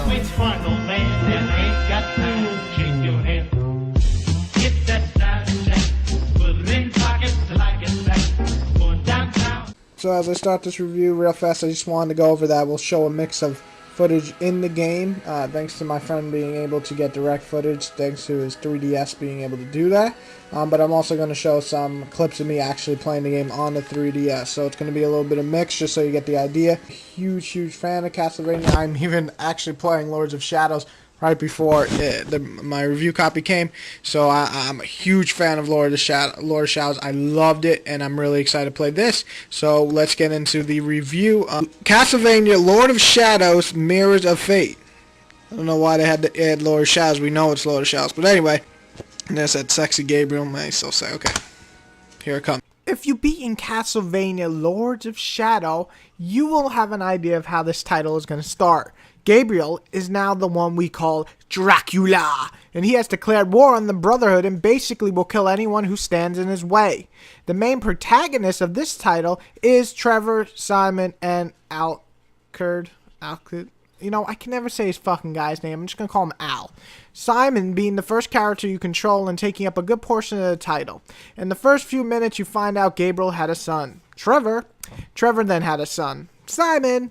Which one, old man, that ain't got time? Shake your head. Get that style check. Put it in pockets till I get back. Going downtown. So as I start this review real fast, I just wanted to go over that. We'll show a mix of footage in the game, thanks to my friend being able to get direct footage, thanks to his 3DS being able to do that. But I'm also going to show some clips of me actually playing the game on the 3DS. So it's going to be a little bit of mix, just so you get the idea. Huge fan of Castlevania. I'm even actually playing Lords of Shadows right before my review copy came. So I'm a huge fan of Lord of Shadows. I loved it, and I'm really excited to play this. So let's get into the review of Castlevania Lord of Shadows Mirrors of Fate. I don't know why they had to add Lord of Shadows. We know it's Lord of Shadows. But anyway, and there's that sexy Gabriel. I still say, okay, here it comes. If you beat in Castlevania Lords of Shadow, you will have an idea of how this title is going to start. Gabriel is now the one we call Dracula, and he has declared war on the Brotherhood and basically will kill anyone who stands in his way. The main protagonist of this title is Trevor Simon Alucard. You know, I can never say his fucking guy's name. I'm just going to call him Al. Simon being the first character you control and taking up a good portion of the title. In the first few minutes, you find out Gabriel had a son. Trevor then had a son. Simon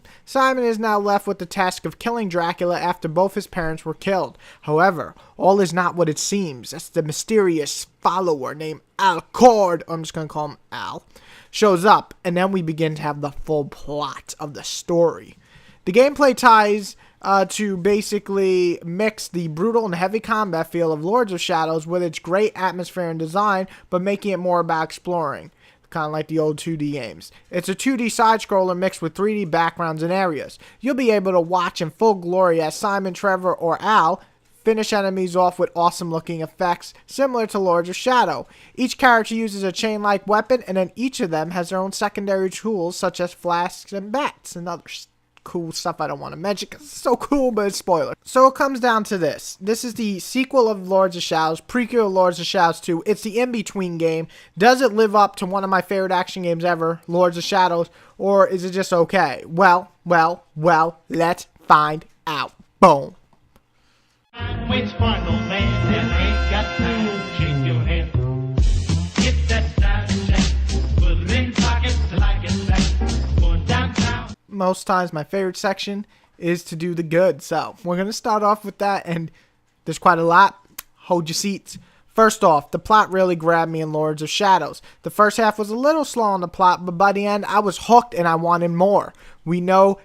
is now left with the task of killing Dracula after both his parents were killed. However, all is not what it seems, as the mysterious follower named Alucard, I'm just going to call him Al, shows up, and then we begin to have the full plot of the story. The gameplay ties to basically mix the brutal and heavy combat feel of Lords of Shadows with its great atmosphere and design, but making it more about exploring. Kind of like the old 2D games. It's a 2D side-scroller mixed with 3D backgrounds and areas. You'll be able to watch in full glory as Simon, Trevor, or Al finish enemies off with awesome-looking effects, similar to Lords of Shadow. Each character uses a chain-like weapon, and then each of them has their own secondary tools, such as flasks and bats and other cool stuff I don't want to mention because it's so cool, but it's spoiler. So it comes down to this. This is the sequel of Lords of Shadows, prequel of Lords of Shadows 2. It's the in-between game. Does it live up to one of my favorite action games ever, Lords of Shadows, or is it just okay? Well, let's find out. Boom. Which one, old man, that ain't got time? Shake your head. Get that style check. Put it in pockets till I get back. Going downtown. Most times my favorite section is to do the good. So we're going to start off with that, and there's quite a lot. Hold your seats. First off, the plot really grabbed me in Lords of Shadows. The first half was a little slow on the plot, but by the end I was hooked and I wanted more. We know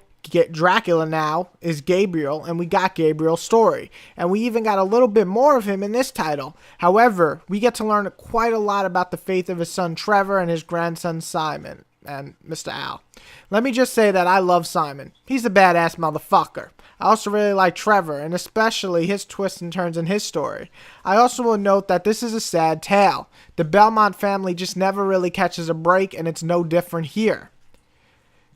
Dracula now is Gabriel, and we got Gabriel's story. And we even got a little bit more of him in this title. However, we get to learn quite a lot about the faith of his son Trevor and his grandson Simon and Mr. Al. Let me just say that I love Simon. He's a badass motherfucker. I also really like Trevor, and especially his twists and turns in his story. I also will note that this is a sad tale. The Belmont family just never really catches a break, and it's no different here.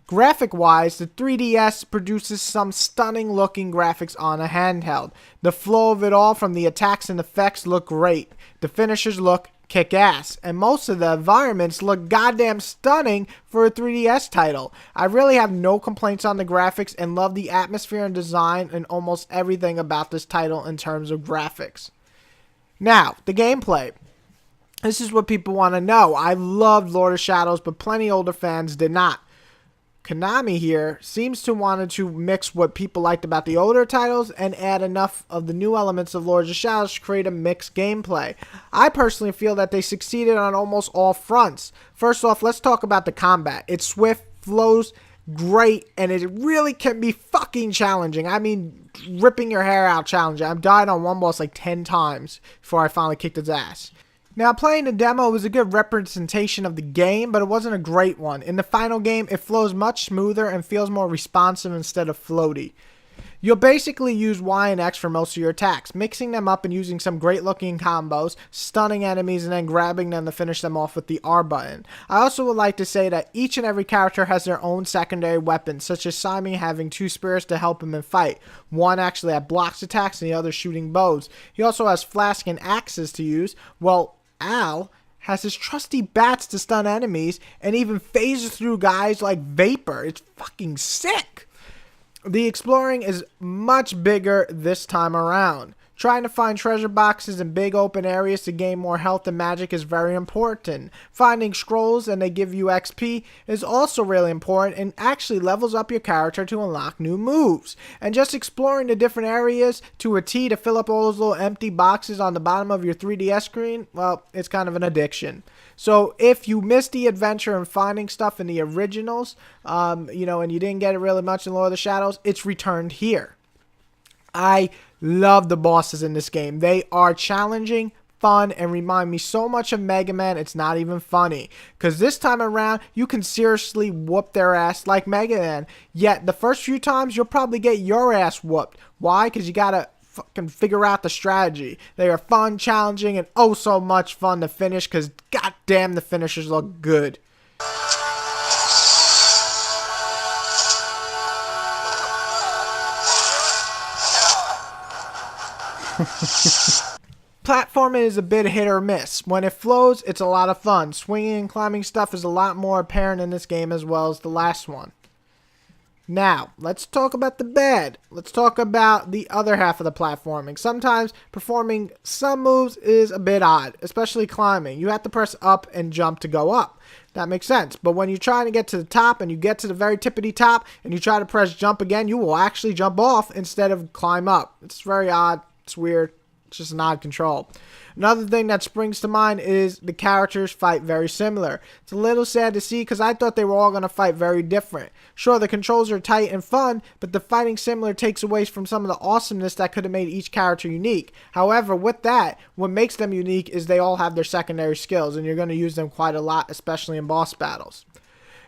Graphic-wise, the 3DS produces some stunning-looking graphics on a handheld. The flow of it all from the attacks and effects look great. The finishers look kick-ass, and most of the environments look goddamn stunning for a 3DS title. I really have no complaints on the graphics and love the atmosphere and design and almost everything about this title in terms of graphics. Now, the gameplay. This is what people want to know. I loved Lord of Shadows, but plenty older fans did not. Konami here seems to want to mix what people liked about the older titles and add enough of the new elements of Lords of Shadows to create a mixed gameplay. I personally feel that they succeeded on almost all fronts. First off, let's talk about the combat. It's swift, flows great, and it really can be fucking challenging. I mean, ripping your hair out challenging. I've died on one boss like 10 times before I finally kicked his ass. Now, playing the demo was a good representation of the game, but it wasn't a great one. In the final game, it flows much smoother and feels more responsive instead of floaty. You'll basically use Y and X for most of your attacks, mixing them up and using some great looking combos, stunning enemies, and then grabbing them to finish them off with the R button. I also would like to say that each and every character has their own secondary weapons, such as Simon having 2 spears to help him in fight. One actually that blocks attacks and the other shooting bows. He also has flask and axes to use, while Al has his trusty bats to stun enemies, and even phases through guys like vapor. It's fucking sick. The exploring is much bigger this time around. Trying to find treasure boxes in big open areas to gain more health and magic is very important. Finding scrolls and they give you XP is also really important and actually levels up your character to unlock new moves. And just exploring the different areas to a T to fill up all those little empty boxes on the bottom of your 3DS screen, well, it's kind of an addiction. So if you missed the adventure and finding stuff in the originals, and you didn't get it really much in Lord of the Shadows, it's returned here. I love the bosses in this game. They are challenging, fun, and remind me so much of Mega Man, it's not even funny. Because this time around, you can seriously whoop their ass like Mega Man. Yet, the first few times, you'll probably get your ass whooped. Why? Because you gotta fucking figure out the strategy. They are fun, challenging, and oh so much fun to finish. Because goddamn, the finishers look good. Platforming is a bit hit or miss. When it flows, it's a lot of fun. Swinging and climbing stuff is a lot more apparent in this game as well as the last one. Now, let's talk about the bad. Let's talk about the other half of the platforming. Sometimes performing some moves is a bit odd, especially climbing. You have to press up and jump to go up. That makes sense. But when you're trying to get to the top and you get to the very tippity top and you try to press jump again, you will actually jump off instead of climb up. It's very odd. It's weird. It's just an odd control. Another thing that springs to mind is the characters fight very similar. It's a little sad to see because I thought they were all going to fight very different. Sure, the controls are tight and fun, but the fighting similar takes away from some of the awesomeness that could have made each character unique. However, with that, what makes them unique is they all have their secondary skills, and you're going to use them quite a lot, especially in boss battles.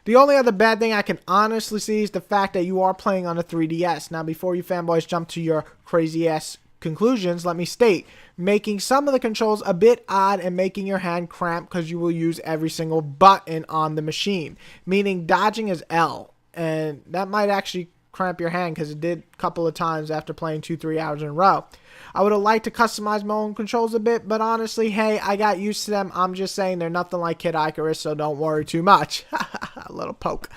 The only other bad thing I can honestly see is the fact that you are playing on a 3DS. Now, before you fanboys jump to your crazy-ass conclusions, let me state, making some of the controls a bit odd and making your hand cramp because you will use every single button on the machine, meaning dodging is L, and that might actually cramp your hand because it did a couple of times after playing 2-3 hours in a row. I would have liked to customize my own controls a bit, but honestly, hey, I got used to them. I'm just saying they're nothing like Kid Icarus, so don't worry too much. A little poke.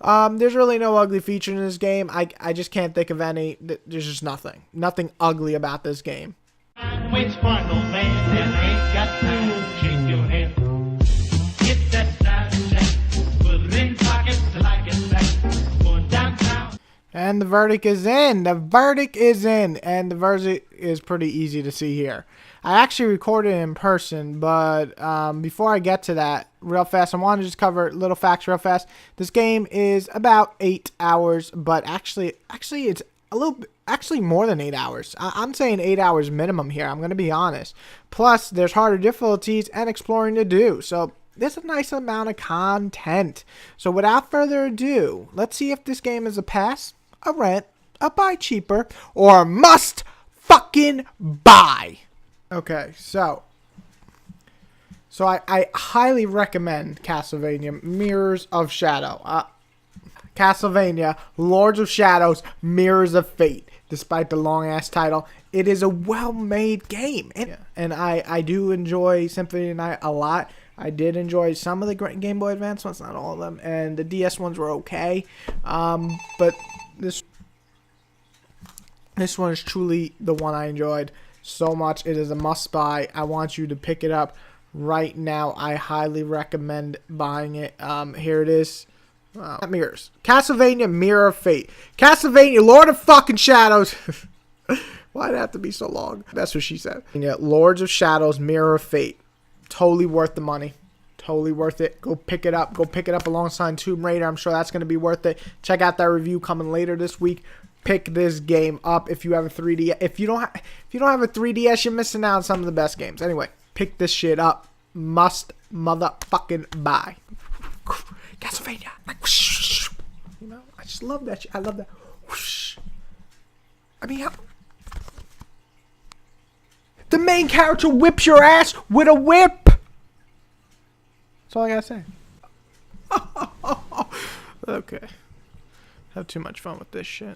There's really no ugly feature in this game. I just can't think of any. There's just nothing. Nothing ugly about this game. Waits for no man that ain't got time to shake your head. Get that style check, put it in pockets like it's back. Going downtown. And the verdict is in. The verdict is in. And the verdict is pretty easy to see here. I actually recorded it in person, but before I get to that, real fast, I want to just cover little facts real fast. This game is about 8 hours, but actually it's a little bit, actually more than 8 hours. I'm saying 8 hours minimum here. I'm going to be honest. Plus, there's harder difficulties and exploring to do. So there's a nice amount of content. So without further ado, let's see if this game is a pass, a rent, a buy cheaper, or a must fucking buy. Okay, so I highly recommend Castlevania Mirrors of Shadow. Castlevania Lords of Shadows Mirrors of Fate. Despite the long-ass title, it is a well-made game. And I do enjoy Symphony of the Night a lot. I did enjoy some of the Game Boy Advance ones, not all of them. And the DS ones were okay. But this one is truly the one I enjoyed so much. It is a must-buy. I want you to pick it up right now. I highly recommend buying it. Here it is. Mirrors. Castlevania Mirror of Fate. Castlevania Lord of fucking Shadows. Why'd it have to be so long? That's what she said. Yeah, Lords of Shadows Mirror of Fate. Totally worth the money. Totally worth it. Go pick it up. Go pick it up alongside Tomb Raider. I'm sure that's going to be worth it. Check out that review coming later this week. Pick this game up if you have a 3DS. If you don't have a 3DS, you're missing out on some of the best games. Anyway, pick this shit up. Must motherfucking buy. Castlevania. Like, whoosh, you know, I just love that shit. I love that. Whoosh. I mean, the main character whips your ass with a whip. That's all I gotta say. Okay. Have too much fun with this shit.